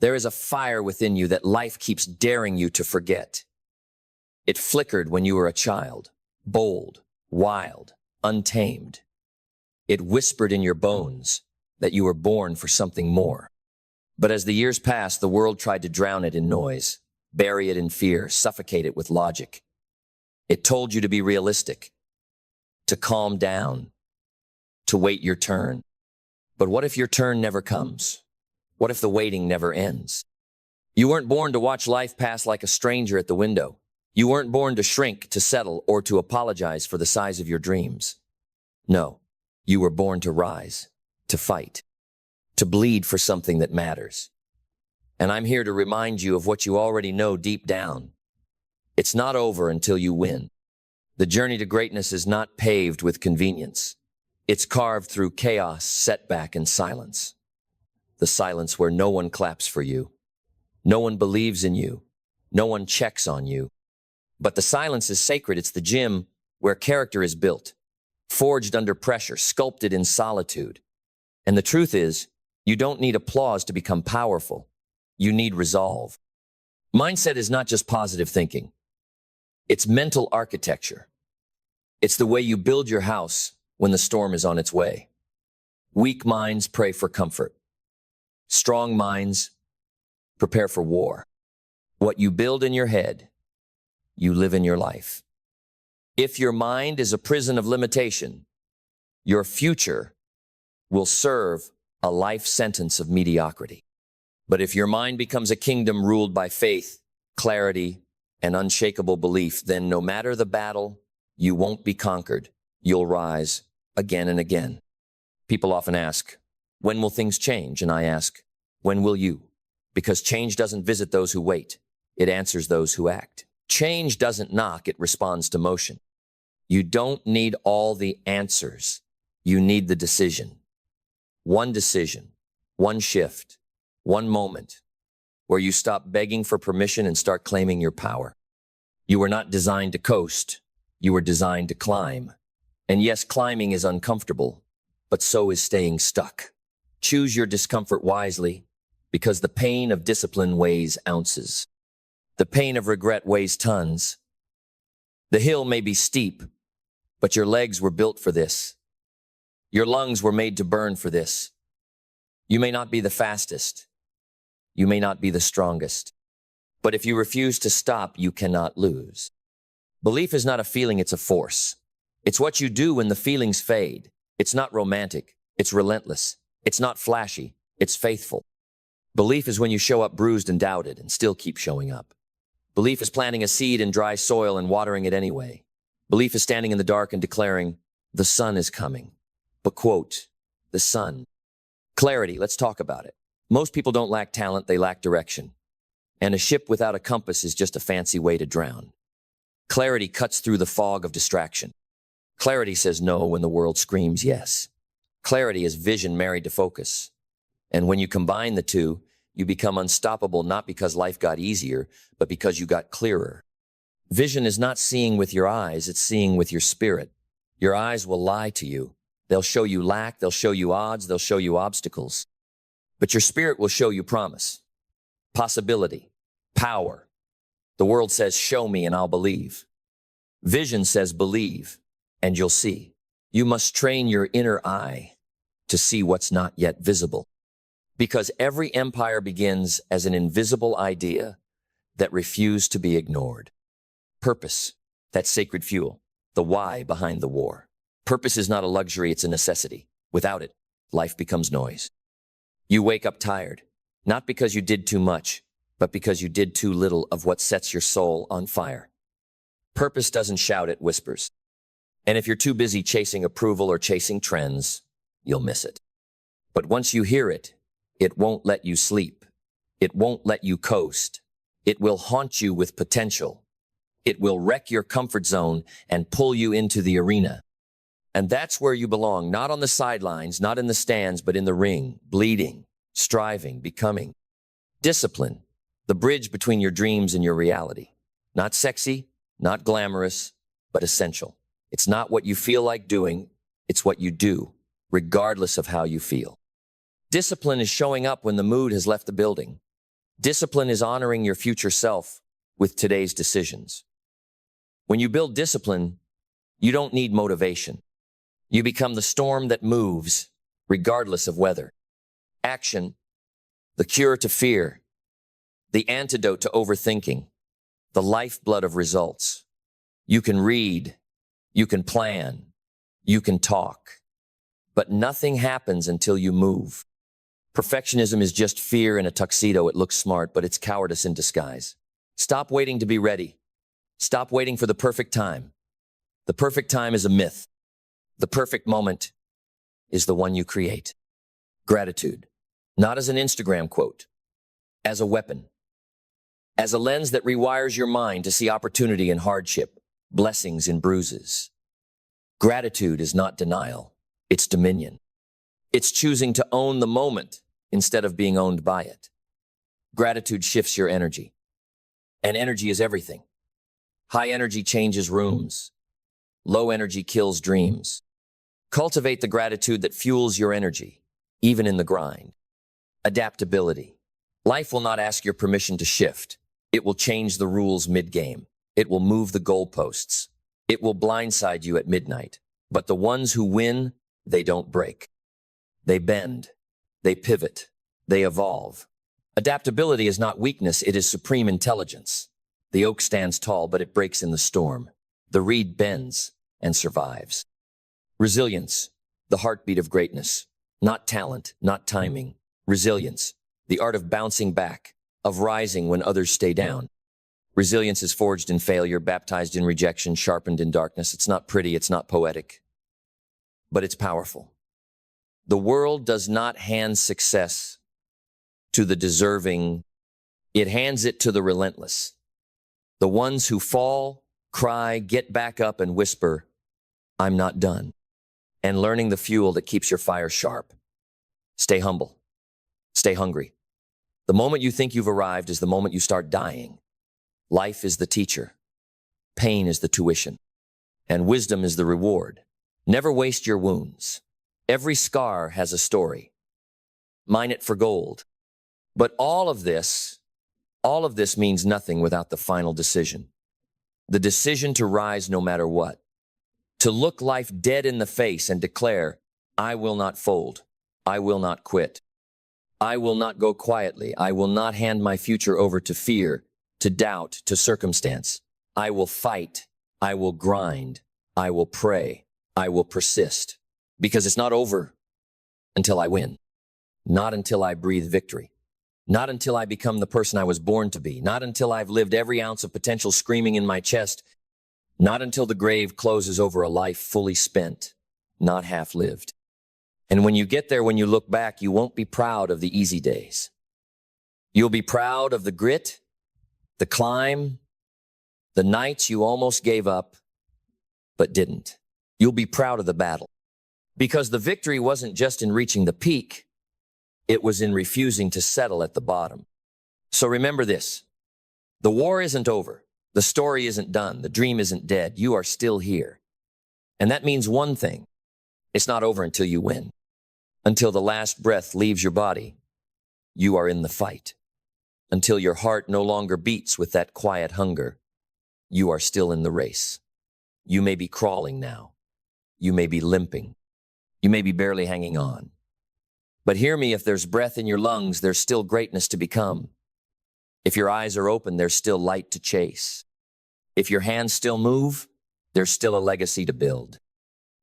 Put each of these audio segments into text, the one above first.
There is a fire within you that life keeps daring you to forget. It flickered when you were a child, bold, wild, untamed. It whispered in your bones that you were born for something more. But as the years passed, the world tried to drown it in noise, bury it in fear, suffocate it with logic. It told you to be realistic, to calm down, to wait your turn. But what if your turn never comes? What if the waiting never ends? You weren't born to watch life pass like a stranger at the window. You weren't born to shrink, to settle, or to apologize for the size of your dreams. No, you were born to rise, to fight, to bleed for something that matters. And I'm here to remind you of what you already know deep down. It's not over until you win. The journey to greatness is not paved with convenience. It's carved through chaos, setback, and silence. The silence where no one claps for you. No one believes in you. No one checks on you. But the silence is sacred. It's the gym where character is built, forged under pressure, sculpted in solitude. And the truth is, you don't need applause to become powerful. You need resolve. Mindset is not just positive thinking. It's mental architecture. It's the way you build your house when the storm is on its way. Weak minds pray for comfort. Strong minds prepare for war. What you build in your head, you live in your life. If your mind is a prison of limitation, your future will serve a life sentence of mediocrity. But if your mind becomes a kingdom ruled by faith, clarity, and unshakable belief, then no matter the battle, you won't be conquered. You'll rise again and again. People often ask, when will things change? And I ask, when will you? Because change doesn't visit those who wait. It answers those who act. Change doesn't knock, it responds to motion. You don't need all the answers. You need the decision. One decision, one shift, one moment where you stop begging for permission and start claiming your power. You were not designed to coast. You were designed to climb. And yes, climbing is uncomfortable, but so is staying stuck. Choose your discomfort wisely, because the pain of discipline weighs ounces. The pain of regret weighs tons. The hill may be steep, but your legs were built for this. Your lungs were made to burn for this. You may not be the fastest. You may not be the strongest. But if you refuse to stop, you cannot lose. Belief is not a feeling, it's a force. It's what you do when the feelings fade. It's not romantic. It's relentless. It's not flashy. It's faithful. Belief is when you show up bruised and doubted and still keep showing up. Belief is planting a seed in dry soil and watering it anyway. Belief is standing in the dark and declaring, the sun is coming. But quote, the sun. Clarity, let's talk about it. Most people don't lack talent, they lack direction. And a ship without a compass is just a fancy way to drown. Clarity cuts through the fog of distraction. Clarity says no when the world screams yes. Clarity is vision married to focus. And when you combine the two, you become unstoppable not because life got easier, but because you got clearer. Vision is not seeing with your eyes, it's seeing with your spirit. Your eyes will lie to you. They'll show you lack, they'll show you odds, they'll show you obstacles. But your spirit will show you promise, possibility, power. The world says, show me and I'll believe. Vision says, believe and you'll see. You must train your inner eye to see what's not yet visible. Because every empire begins as an invisible idea that refused to be ignored. Purpose, that sacred fuel, the why behind the war. Purpose is not a luxury, it's a necessity. Without it, life becomes noise. You wake up tired, not because you did too much, but because you did too little of what sets your soul on fire. Purpose doesn't shout, it whispers. And if you're too busy chasing approval or chasing trends, you'll miss it. But once you hear it, it won't let you sleep. It won't let you coast. It will haunt you with potential. It will wreck your comfort zone and pull you into the arena. And that's where you belong, not on the sidelines, not in the stands, but in the ring, bleeding, striving, becoming. Discipline, the bridge between your dreams and your reality. Not sexy, not glamorous, but essential. It's not what you feel like doing, it's what you do, regardless of how you feel. Discipline is showing up when the mood has left the building. Discipline is honoring your future self with today's decisions. When you build discipline, you don't need motivation. You become the storm that moves, regardless of weather. Action, the cure to fear, the antidote to overthinking, the lifeblood of results. You can read, you can plan, you can talk, but nothing happens until you move. Perfectionism is just fear in a tuxedo. It looks smart, but it's cowardice in disguise. Stop waiting to be ready. Stop waiting for the perfect time. The perfect time is a myth. The perfect moment is the one you create. Gratitude, not as an Instagram quote, as a weapon, as a lens that rewires your mind to see opportunity in hardship, blessings in bruises. Gratitude is not denial, it's dominion. It's choosing to own the moment instead of being owned by it. Gratitude shifts your energy, and energy is everything. High energy changes rooms. Low energy kills dreams. Cultivate the gratitude that fuels your energy, even in the grind. Adaptability. Life will not ask your permission to shift. It will change the rules mid-game. It will move the goalposts. It will blindside you at midnight. But the ones who win, they don't break. They bend. They pivot. They evolve. Adaptability is not weakness, it is supreme intelligence. The oak stands tall, but it breaks in the storm. The reed bends and survives. Resilience, the heartbeat of greatness. Not talent, not timing. Resilience, the art of bouncing back, of rising when others stay down. Resilience is forged in failure, baptized in rejection, sharpened in darkness. It's not pretty, it's not poetic, but it's powerful. The world does not hand success to the deserving. It hands it to the relentless. The ones who fall, cry, get back up and whisper, "I'm not done." And learning the fuel that keeps your fire sharp. Stay humble. Stay hungry. The moment you think you've arrived is the moment you start dying. Life is the teacher. Pain is the tuition. And wisdom is the reward. Never waste your wounds. Every scar has a story. Mine it for gold. But all of this means nothing without the final decision. The decision to rise no matter what. To look life dead in the face and declare, "I will not fold. I will not quit. I will not go quietly. I will not hand my future over to fear, to doubt, to circumstance. I will fight. I will grind. I will pray. I will persist. Because it's not over until I win. Not until I breathe victory. Not until I become the person I was born to be. Not until I've lived every ounce of potential screaming in my chest. Not until the grave closes over a life fully spent, not half-lived. And when you get there, when you look back, you won't be proud of the easy days. You'll be proud of the grit, the climb, the nights you almost gave up, but didn't. You'll be proud of the battle. Because the victory wasn't just in reaching the peak, it was in refusing to settle at the bottom. So remember this, the war isn't over. The story isn't done. The dream isn't dead. You are still here. And that means one thing. It's not over until you win. Until the last breath leaves your body, you are in the fight. Until your heart no longer beats with that quiet hunger, you are still in the race. You may be crawling now. You may be limping. You may be barely hanging on. But hear me, if there's breath in your lungs, there's still greatness to become. If your eyes are open, there's still light to chase. If your hands still move, there's still a legacy to build.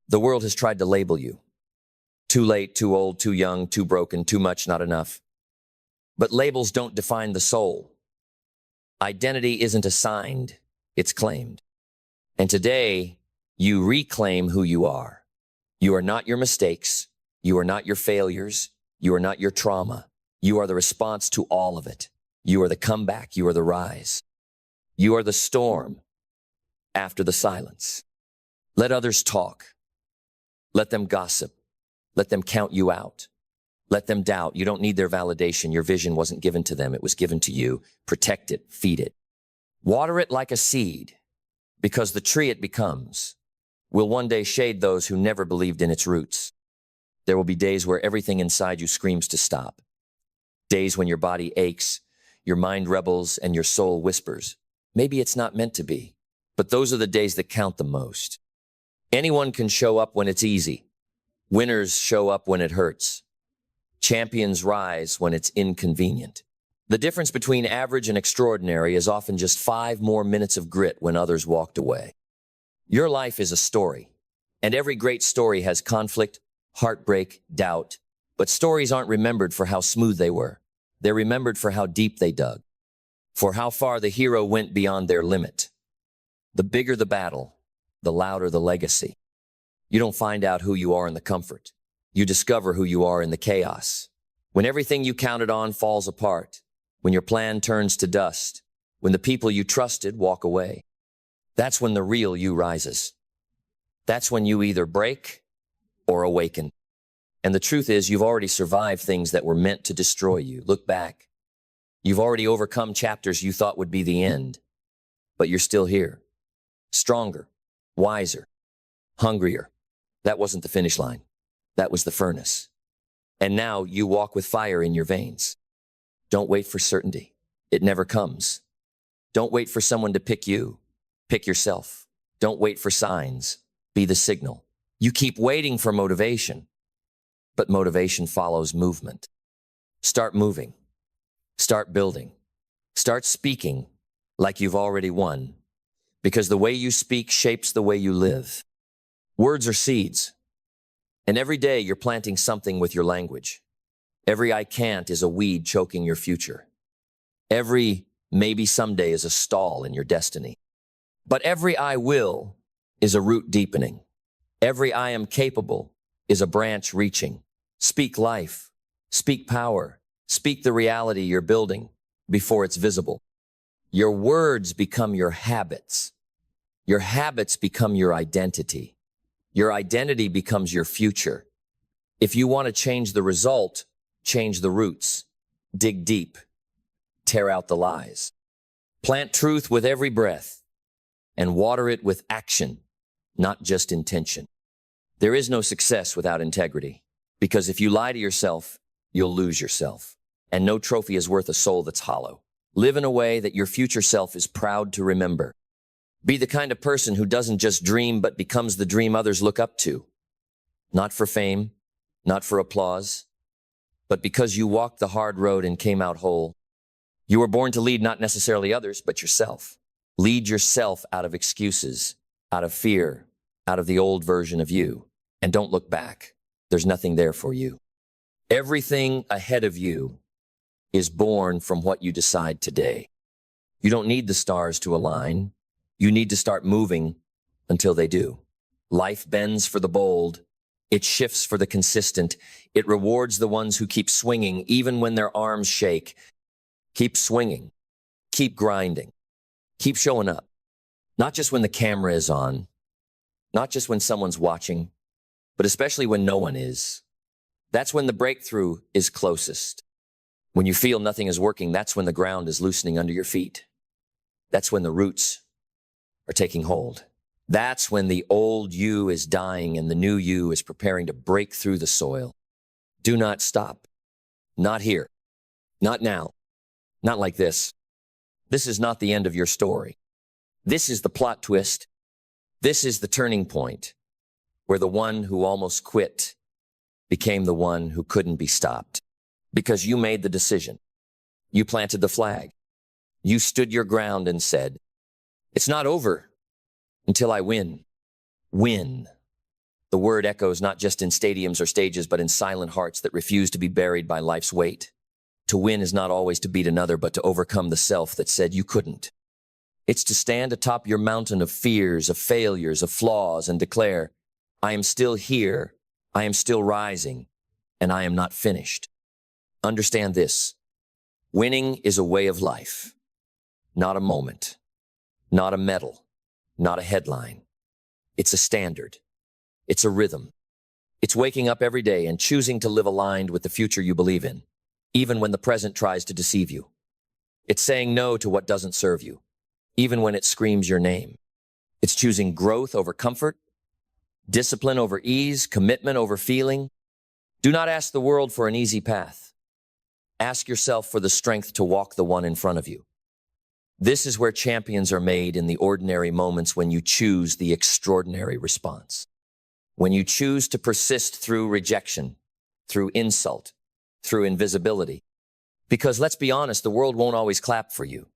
The world has tried to label you. Too late, too old, too young, too broken, too much, not enough. But labels don't define the soul. Identity isn't assigned, it's claimed. And today, you reclaim who you are. You are not your mistakes. You are not your failures. You are not your trauma. You are the response to all of it. You are the comeback. You are the rise. You are the storm after the silence. Let others talk. Let them gossip. Let them count you out. Let them doubt. You don't need their validation. Your vision wasn't given to them. It was given to you. Protect it. Feed it. Water it like a seed, because the tree it becomes will one day shade those who never believed in its roots. There will be days where everything inside you screams to stop. Days when your body aches, your mind rebels, and your soul whispers. Maybe it's not meant to be. But those are the days that count the most. Anyone can show up when it's easy. Winners show up when it hurts. Champions rise when it's inconvenient. The difference between average and extraordinary is often just 5 more minutes of grit when others walked away. Your life is a story, and every great story has conflict, heartbreak, doubt. But stories aren't remembered for how smooth they were. They're remembered for how deep they dug, for how far the hero went beyond their limit. The bigger the battle, the louder the legacy. You don't find out who you are in the comfort. You discover who you are in the chaos. When everything you counted on falls apart, when your plan turns to dust, when the people you trusted walk away, that's when the real you rises. That's when you either break or awaken. And the truth is, you've already survived things that were meant to destroy you. Look back. You've already overcome chapters you thought would be the end. But you're still here. Stronger, wiser, hungrier. That wasn't the finish line. That was the furnace. And now you walk with fire in your veins. Don't wait for certainty. It never comes. Don't wait for someone to pick you. Pick yourself. Don't wait for signs. Be the signal. You keep waiting for motivation. But motivation follows movement. Start moving. Start building. Start speaking like you've already won. Because the way you speak shapes the way you live. Words are seeds. And every day you're planting something with your language. Every I can't is a weed choking your future. Every maybe someday is a stall in your destiny. But every I will is a root deepening. Every I am capable is a branch reaching. Speak life. Speak power. Speak the reality you're building before it's visible. Your words become your habits. Your habits become your identity. Your identity becomes your future. If you want to change the result, change the roots. Dig deep. Tear out the lies. Plant truth with every breath and water it with action, not just intention. There is no success without integrity, because if you lie to yourself, you'll lose yourself. And no trophy is worth a soul that's hollow. Live in a way that your future self is proud to remember. Be the kind of person who doesn't just dream, but becomes the dream others look up to. Not for fame, not for applause, but because you walked the hard road and came out whole. You were born to lead not necessarily others, but yourself. Lead yourself out of excuses, out of fear, out of the old version of you. And don't look back. There's nothing there for you. Everything ahead of you is born from what you decide today. You don't need the stars to align. You need to start moving until they do. Life bends for the bold. It shifts for the consistent. It rewards the ones who keep swinging even when their arms shake. Keep swinging. Keep grinding. Keep showing up. Not just when the camera is on. Not just when someone's watching, but especially when no one is. That's when the breakthrough is closest. When you feel nothing is working, that's when the ground is loosening under your feet. That's when the roots are taking hold. That's when the old you is dying and the new you is preparing to break through the soil. Do not stop. Not here. Not now. Not like this. This is not the end of your story. This is the plot twist. This is the turning point where the one who almost quit became the one who couldn't be stopped. Because you made the decision. You planted the flag. You stood your ground and said, "It's not over until I win." Win. The word echoes not just in stadiums or stages, but in silent hearts that refuse to be buried by life's weight. To win is not always to beat another, but to overcome the self that said you couldn't. It's to stand atop your mountain of fears, of failures, of flaws, and declare, "I am still here, I am still rising, and I am not finished." Understand this. Winning is a way of life, not a moment, not a medal, not a headline. It's a standard. It's a rhythm. It's waking up every day and choosing to live aligned with the future you believe in, even when the present tries to deceive you. It's saying no to what doesn't serve you, even when it screams your name. It's choosing growth over comfort, discipline over ease, commitment over feeling. Do not ask the world for an easy path. Ask yourself for the strength to walk the one in front of you. This is where champions are made, in the ordinary moments when you choose the extraordinary response. When you choose to persist through rejection, through insult, through invisibility. Because let's be honest, the world won't always clap for you.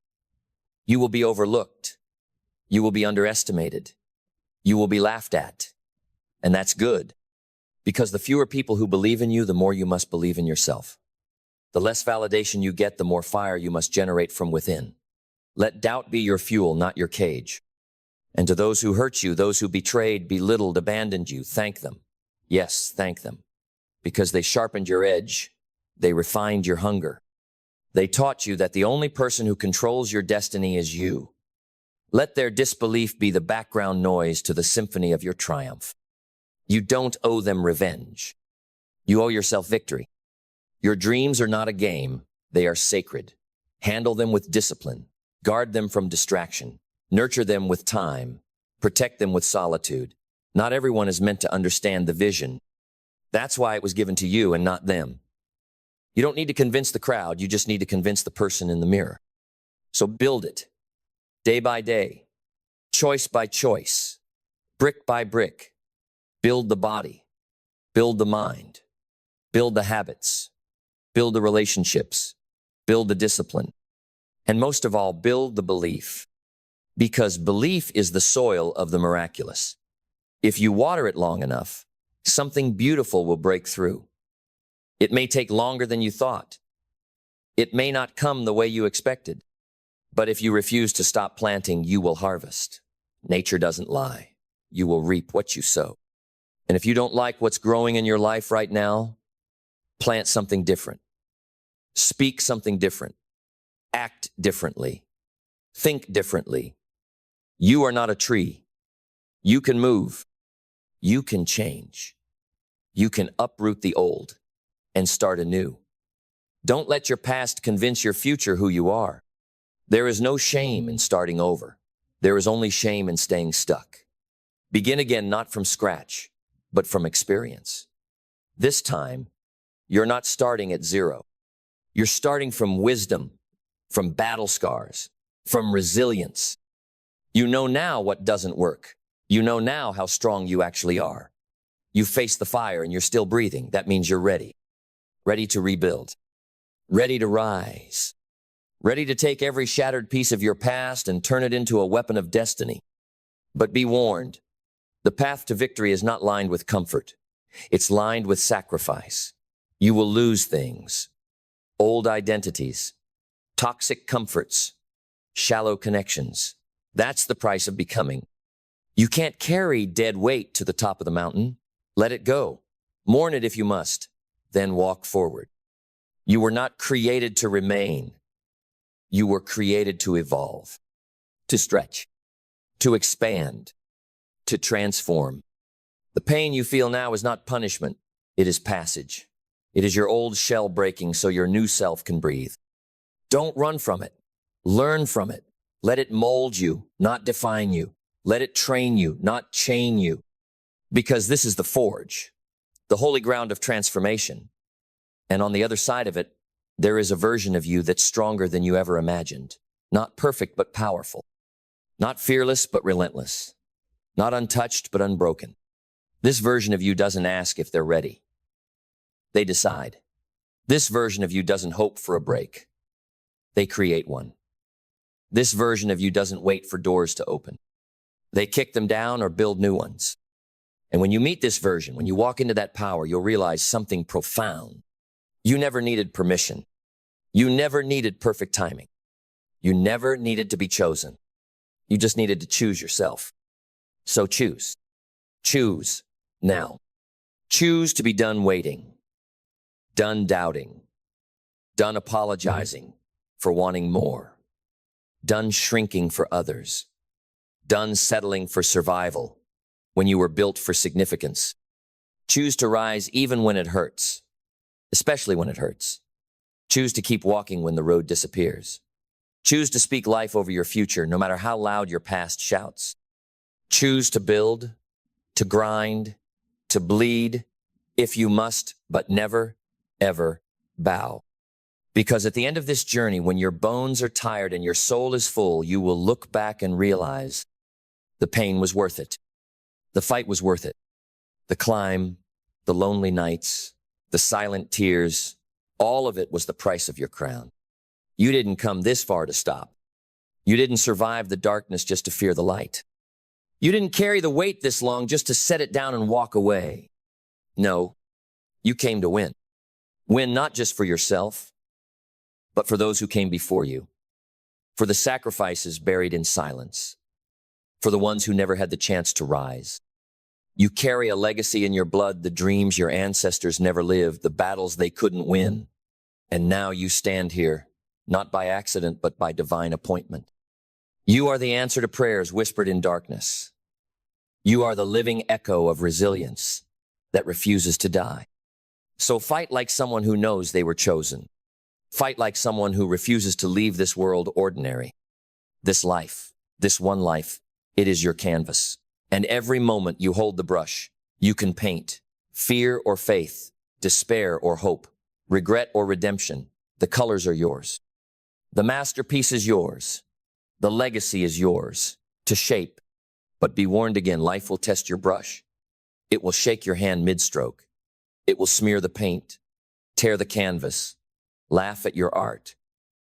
You will be overlooked. You will be underestimated. You will be laughed at. And that's good. Because the fewer people who believe in you, the more you must believe in yourself. The less validation you get, the more fire you must generate from within. Let doubt be your fuel, not your cage. And to those who hurt you, those who betrayed, belittled, abandoned you, thank them. Yes, thank them. Because they sharpened your edge. They refined your hunger. They taught you that the only person who controls your destiny is you. Let their disbelief be the background noise to the symphony of your triumph. You don't owe them revenge. You owe yourself victory. Your dreams are not a game. They are sacred. Handle them with discipline. Guard them from distraction. Nurture them with time. Protect them with solitude. Not everyone is meant to understand the vision. That's why it was given to you and not them. You don't need to convince the crowd. You just need to convince the person in the mirror. So build it. Day by day. Choice by choice. Brick by brick. Build the body. Build the mind. Build the habits. Build the relationships. Build the discipline. And most of all, build the belief. Because belief is the soil of the miraculous. If you water it long enough, something beautiful will break through. It may take longer than you thought. It may not come the way you expected. But if you refuse to stop planting, you will harvest. Nature doesn't lie. You will reap what you sow. And if you don't like what's growing in your life right now, plant something different. Speak something different. Act differently. Think differently. You are not a tree. You can move. You can change. You can uproot the old and start anew. Don't let your past convince your future who you are. There is no shame in starting over. There is only shame in staying stuck. Begin again, not from scratch, but from experience. This time, you're not starting at zero. You're starting from wisdom, from battle scars, from resilience. You know now what doesn't work. You know now how strong you actually are. You faced the fire and you're still breathing. That means you're ready. Ready to rebuild. Ready to rise. Ready to take every shattered piece of your past and turn it into a weapon of destiny. But be warned, the path to victory is not lined with comfort. It's lined with sacrifice. You will lose things. Old identities. Toxic comforts. Shallow connections. That's the price of becoming. You can't carry dead weight to the top of the mountain. Let it go. Mourn it if you must. Then walk forward. You were not created to remain. You were created to evolve, to stretch, to expand, to transform. The pain you feel now is not punishment. It is passage. It is your old shell breaking so your new self can breathe. Don't run from it. Learn from it. Let it mold you, not define you. Let it train you, not chain you. Because this is the forge, the holy ground of transformation. And on the other side of it, there is a version of you that's stronger than you ever imagined. Not perfect, but powerful. Not fearless, but relentless. Not untouched, but unbroken. This version of you doesn't ask if they're ready. They decide. This version of you doesn't hope for a break. They create one. This version of you doesn't wait for doors to open. They kick them down or build new ones. And when you meet this version, when you walk into that power, you'll realize something profound. You never needed permission. You never needed perfect timing. You never needed to be chosen. You just needed to choose yourself. So choose. Choose now. Choose to be done waiting. Done doubting. Done apologizing for wanting more. Done shrinking for others. Done settling for survival when you were built for significance. Choose to rise even when it hurts. Especially when it hurts. Choose to keep walking when the road disappears. Choose to speak life over your future, no matter how loud your past shouts. Choose to build, to grind, to bleed, if you must, but never, ever bow. Because at the end of this journey, when your bones are tired and your soul is full, you will look back and realize the pain was worth it. The fight was worth it. The climb, the lonely nights, the silent tears, all of it was the price of your crown. You didn't come this far to stop. You didn't survive the darkness just to fear the light. You didn't carry the weight this long just to set it down and walk away. No, you came to win. Win not just for yourself, but for those who came before you, for the sacrifices buried in silence, for the ones who never had the chance to rise. You carry a legacy in your blood, the dreams your ancestors never lived, the battles they couldn't win. And now you stand here, not by accident, but by divine appointment. You are the answer to prayers whispered in darkness. You are the living echo of resilience that refuses to die. So fight like someone who knows they were chosen. Fight like someone who refuses to leave this world ordinary. This life, this one life, it is your canvas. And every moment you hold the brush, you can paint. Fear or faith, despair or hope, regret or redemption, the colors are yours. The masterpiece is yours. The legacy is yours to shape. But be warned again, life will test your brush. It will shake your hand mid-stroke. It will smear the paint, tear the canvas, laugh at your art,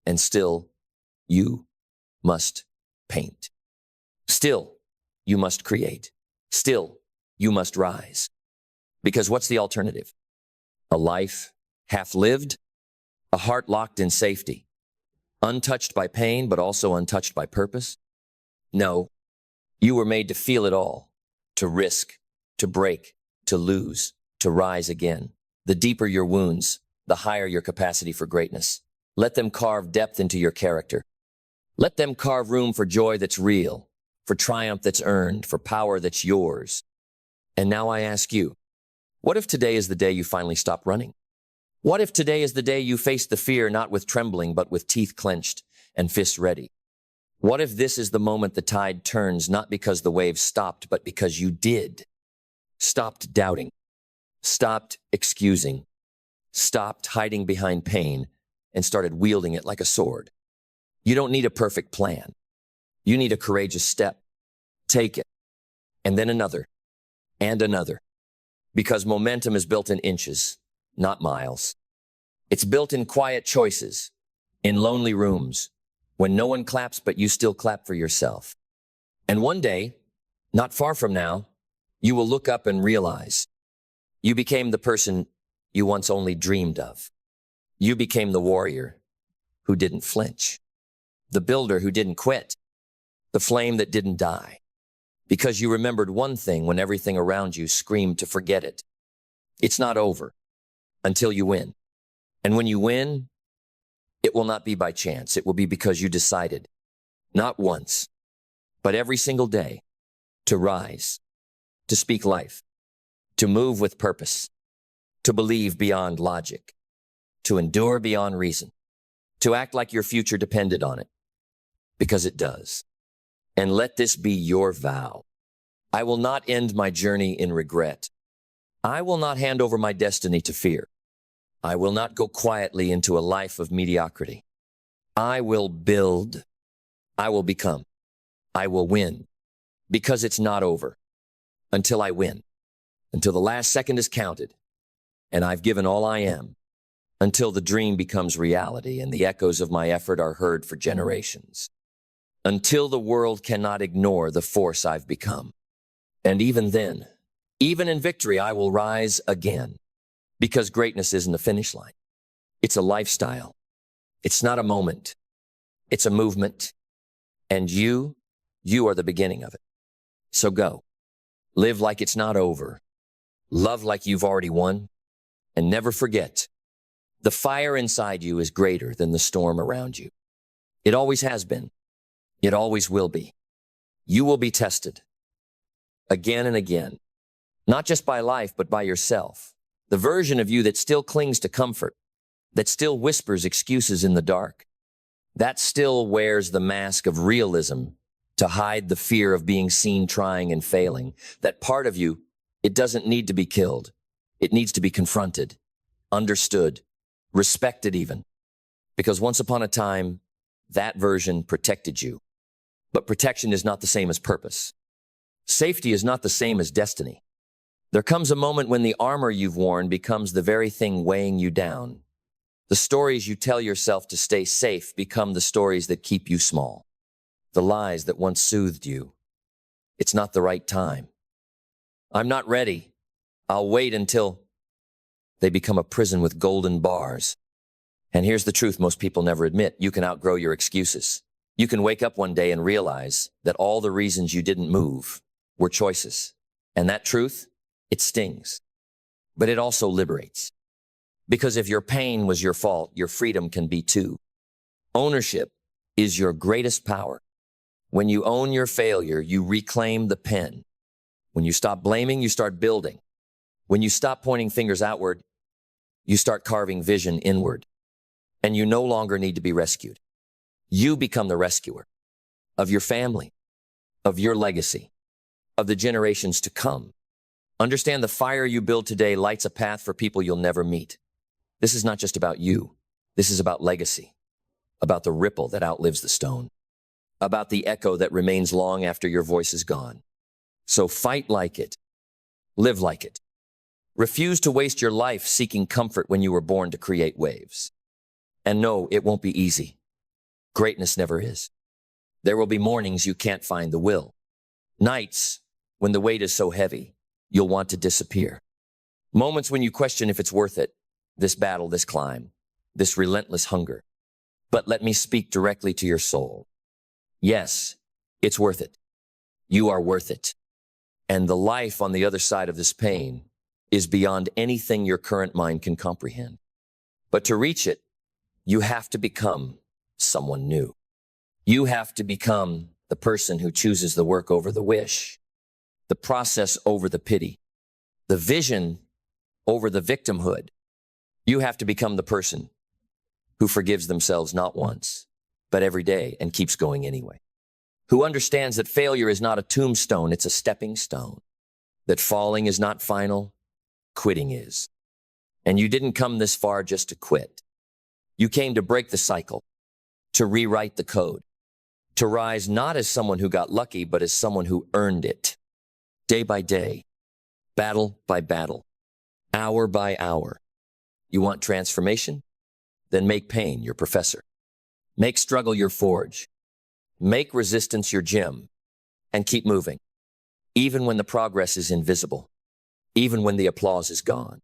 and still, you must paint. Still, you must create. Still, you must rise. Because what's the alternative? A life half-lived, a heart locked in safety, untouched by pain, but also untouched by purpose? No, you were made to feel it all, to risk, to break, to lose, to rise again. The deeper your wounds, the higher your capacity for greatness. Let them carve depth into your character. Let them carve room for joy that's real, for triumph that's earned, for power that's yours. And now I ask you, what if today is the day you finally stop running? What if today is the day you face the fear not with trembling, but with teeth clenched and fists ready? What if this is the moment the tide turns, not because the waves stopped, but because you did? Stopped doubting, stopped excusing, stopped hiding behind pain, and started wielding it like a sword. You don't need a perfect plan. You need a courageous step. Take it, and then another, and another. Because momentum is built in inches, not miles. It's built in quiet choices, in lonely rooms, when no one claps but you still clap for yourself. And one day, not far from now, you will look up and realize you became the person you once only dreamed of. You became the warrior who didn't flinch, the builder who didn't quit, the flame that didn't die, because you remembered one thing when everything around you screamed to forget it. It's not over until you win. And when you win, it will not be by chance. It will be because you decided, not once, but every single day, to rise, to speak life, to move with purpose, to believe beyond logic, to endure beyond reason, to act like your future depended on it, because it does. And let this be your vow. I will not end my journey in regret. I will not hand over my destiny to fear. I will not go quietly into a life of mediocrity. I will build. I will become. I will win. Because it's not over. Until I win. Until the last second is counted. And I've given all I am. Until the dream becomes reality and the echoes of my effort are heard for generations. Until the world cannot ignore the force I've become. And even then, even in victory, I will rise again. Because greatness isn't a finish line. It's a lifestyle. It's not a moment. It's a movement. And you are the beginning of it. So go. Live like it's not over. Love like you've already won. And never forget, the fire inside you is greater than the storm around you. It always has been. It always will be. You will be tested. Again and again. Not just by life, but by yourself. The version of you that still clings to comfort, that still whispers excuses in the dark, that still wears the mask of realism to hide the fear of being seen trying and failing. That part of you, it doesn't need to be killed. It needs to be confronted, understood, respected even. Because once upon a time, that version protected you. But protection is not the same as purpose. Safety is not the same as destiny. There comes a moment when the armor you've worn becomes the very thing weighing you down. The stories you tell yourself to stay safe become the stories that keep you small. The lies that once soothed you. It's not the right time. I'm not ready. I'll wait until they become a prison with golden bars. And here's the truth most people never admit. You can outgrow your excuses. You can wake up one day and realize that all the reasons you didn't move were choices. And that truth, it stings. But it also liberates. Because if your pain was your fault, your freedom can be too. Ownership is your greatest power. When you own your failure, you reclaim the pen. When you stop blaming, you start building. When you stop pointing fingers outward, you start carving vision inward. And you no longer need to be rescued. You become the rescuer of your family, of your legacy, of the generations to come. Understand the fire you build today lights a path for people you'll never meet. This is not just about you. This is about legacy, about the ripple that outlives the stone, about the echo that remains long after your voice is gone. So fight like it. Live like it. Refuse to waste your life seeking comfort when you were born to create waves. And no, it won't be easy. Greatness never is. There will be mornings you can't find the will. Nights when the weight is so heavy, you'll want to disappear. Moments when you question if it's worth it, this battle, this climb, this relentless hunger. But let me speak directly to your soul. Yes, it's worth it. You are worth it. And the life on the other side of this pain is beyond anything your current mind can comprehend. But to reach it, you have to become someone new. You have to become the person who chooses the work over the wish, the process over the pity, the vision over the victimhood. You have to become the person who forgives themselves not once, but every day and keeps going anyway. Who understands that failure is not a tombstone, it's a stepping stone. That falling is not final, quitting is. And you didn't come this far just to quit. You came to break the cycle, to rewrite the code, to rise not as someone who got lucky, but as someone who earned it. Day by day, battle by battle, hour by hour. You want transformation? Then make pain your professor. Make struggle your forge. Make resistance your gym. And keep moving. Even when the progress is invisible. Even when the applause is gone.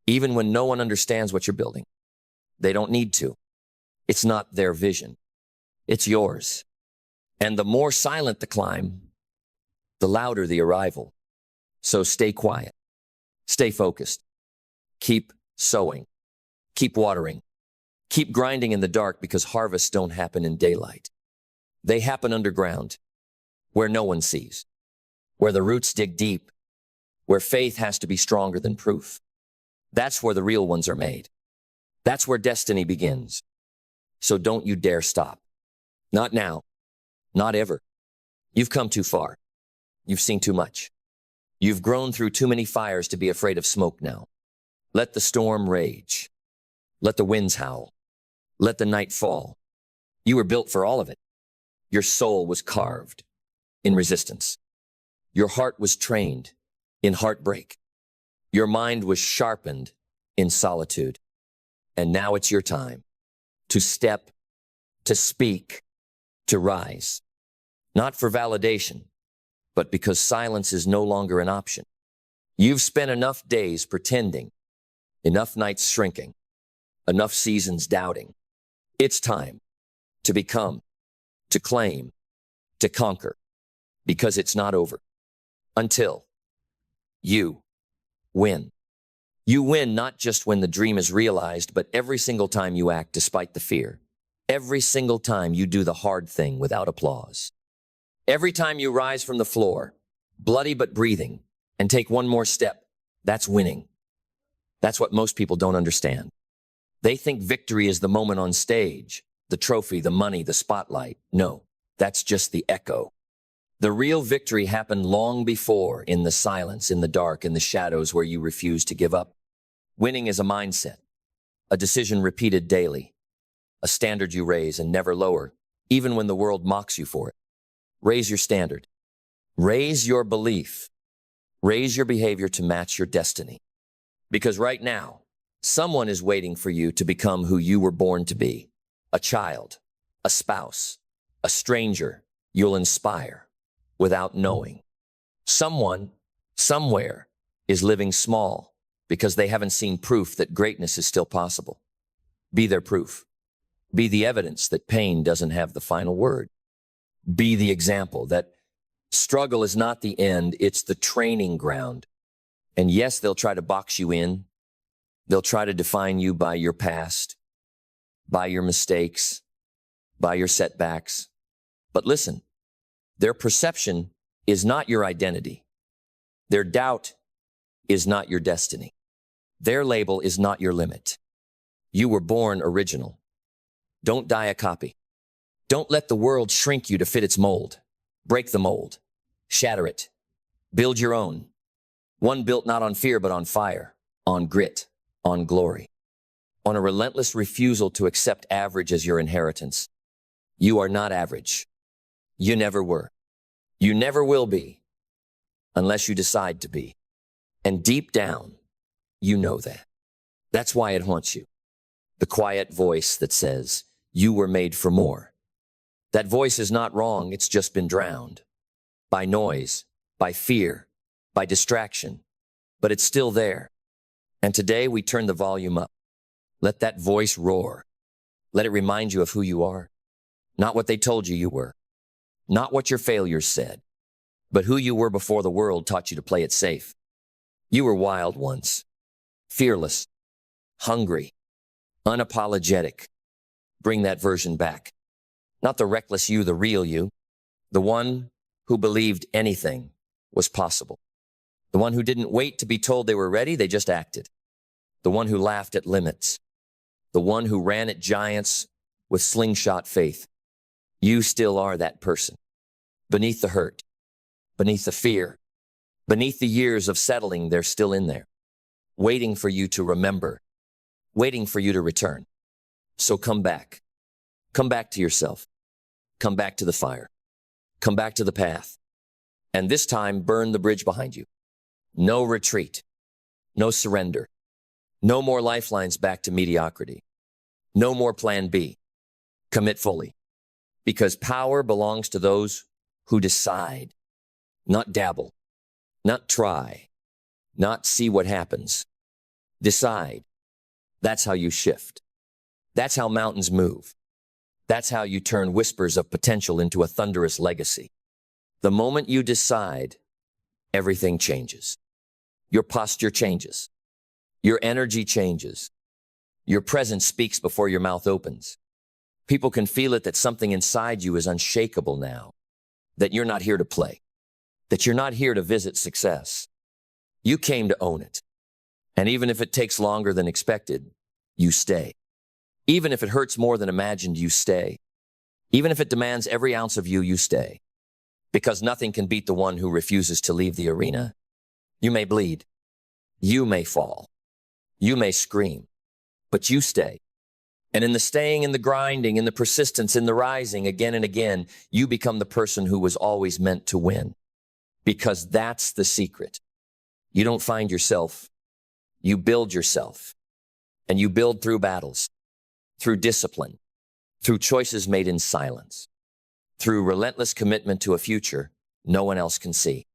Even when no one understands what you're building. They don't need to. It's not their vision. It's yours. And the more silent the climb, the louder the arrival. So stay quiet. Stay focused. Keep sowing. Keep watering. Keep grinding in the dark because harvests don't happen in daylight. They happen underground, where no one sees, where the roots dig deep, where faith has to be stronger than proof. That's where the real ones are made. That's where destiny begins. So don't you dare stop. Not now. Not ever. You've come too far. You've seen too much. You've grown through too many fires to be afraid of smoke now. Let the storm rage. Let the winds howl. Let the night fall. You were built for all of it. Your soul was carved in resistance. Your heart was trained in heartbreak. Your mind was sharpened in solitude. And now it's your time to step, to speak, to rise. Not for validation, but because silence is no longer an option. You've spent enough days pretending, enough nights shrinking, enough seasons doubting. It's time to become, to claim, to conquer, because it's not over until you win. You win not just when the dream is realized, but every single time you act despite the fear. Every single time you do the hard thing without applause. Every time you rise from the floor, bloody but breathing, and take one more step, that's winning. That's what most people don't understand. They think victory is the moment on stage, the trophy, the money, the spotlight. No, that's just the echo. The real victory happened long before, in the silence, in the dark, in the shadows where you refuse to give up. Winning is a mindset, a decision repeated daily, a standard you raise and never lower, even when the world mocks you for it. Raise your standard. Raise your belief. Raise your behavior to match your destiny. Because right now, someone is waiting for you to become who you were born to be. A child, a spouse, a stranger you'll inspire without knowing. Someone, somewhere, is living small because they haven't seen proof that greatness is still possible. Be their proof. Be the evidence that pain doesn't have the final word. Be the example that struggle is not the end, it's the training ground. And yes, they'll try to box you in. They'll try to define you by your past, by your mistakes, by your setbacks. But listen, their perception is not your identity. Their doubt is not your destiny. Their label is not your limit. You were born original. Don't die a copy. Don't let the world shrink you to fit its mold. Break the mold. Shatter it. Build your own. One built not on fear, but on fire, on grit, on glory, on a relentless refusal to accept average as your inheritance. You are not average. You never were. You never will be, unless you decide to be. And deep down, you know that. That's why it haunts you. The quiet voice that says, you were made for more. That voice is not wrong, it's just been drowned. By noise, by fear, by distraction. But it's still there. And today we turn the volume up. Let that voice roar. Let it remind you of who you are. Not what they told you were. Not what your failures said. But who you were before the world taught you to play it safe. You were wild once. Fearless. Hungry. Unapologetic. Bring that version back. Not the reckless you, the real you. The one who believed anything was possible. The one who didn't wait to be told they were ready, they just acted. The one who laughed at limits. The one who ran at giants with slingshot faith. You still are that person. Beneath the hurt, beneath the fear, beneath the years of settling, they're still in there. Waiting for you to remember. Waiting for you to return. So come back. Come back to yourself. Come back to the fire. Come back to the path. And this time, burn the bridge behind you. No retreat. No surrender. No more lifelines back to mediocrity. No more plan B. Commit fully. Because power belongs to those who decide. Not dabble. Not try. Not see what happens. Decide. That's how you shift. That's how mountains move. That's how you turn whispers of potential into a thunderous legacy. The moment you decide, everything changes. Your posture changes. Your energy changes. Your presence speaks before your mouth opens. People can feel it that something inside you is unshakable now. That you're not here to play. That you're not here to visit success. You came to own it. And even if it takes longer than expected, you stay. Even if it hurts more than imagined, you stay. Even if it demands every ounce of you, you stay. Because nothing can beat the one who refuses to leave the arena. You may bleed. You may fall. You may scream. But you stay. And in the staying, in the grinding, in the persistence, in the rising again and again, you become the person who was always meant to win. Because that's the secret. You don't find yourself. You build yourself. And you build through battles. Through discipline, through choices made in silence, through relentless commitment to a future no one else can see.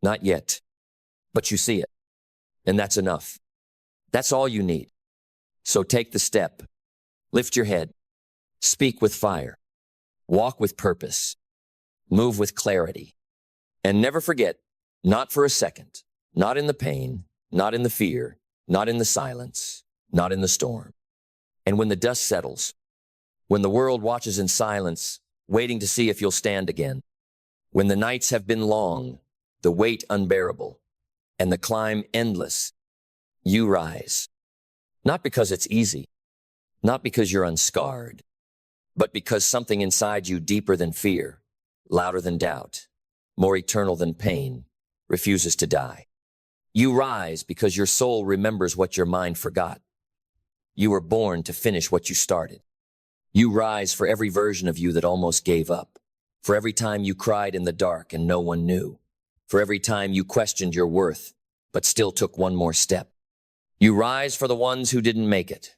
Not yet, but you see it, and that's enough. That's all you need. So take the step, lift your head, speak with fire, walk with purpose, move with clarity, and never forget, not for a second, not in the pain, not in the fear, not in the silence, not in the storm. And when the dust settles, when the world watches in silence, waiting to see if you'll stand again, when the nights have been long, the weight unbearable, and the climb endless, you rise. Not because it's easy, not because you're unscarred, but because something inside you deeper than fear, louder than doubt, more eternal than pain, refuses to die. You rise because your soul remembers what your mind forgot. You were born to finish what you started. You rise for every version of you that almost gave up, for every time you cried in the dark and no one knew, for every time you questioned your worth, but still took one more step. You rise for the ones who didn't make it,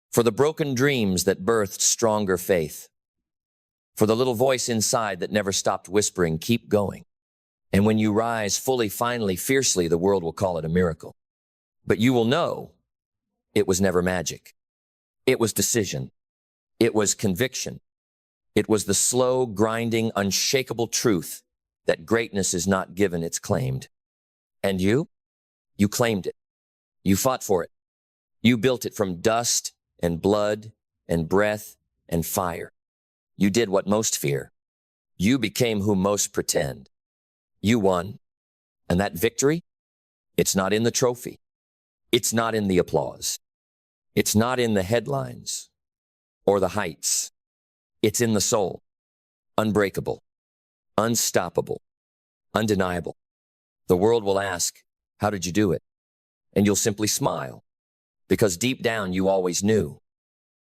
for the broken dreams that birthed stronger faith, for the little voice inside that never stopped whispering, keep going. And when you rise fully, finally, fiercely, the world will call it a miracle. But you will know it was never magic. It was decision. It was conviction. It was the slow, grinding, unshakable truth that greatness is not given, it's claimed. And you? You claimed it. You fought for it. You built it from dust and blood and breath and fire. You did what most fear. You became who most pretend. You won. And that victory? It's not in the trophy. It's not in the applause. It's not in the headlines or the heights. It's in the soul. Unbreakable, unstoppable, undeniable. The world will ask, how did you do it? And you'll simply smile, because deep down you always knew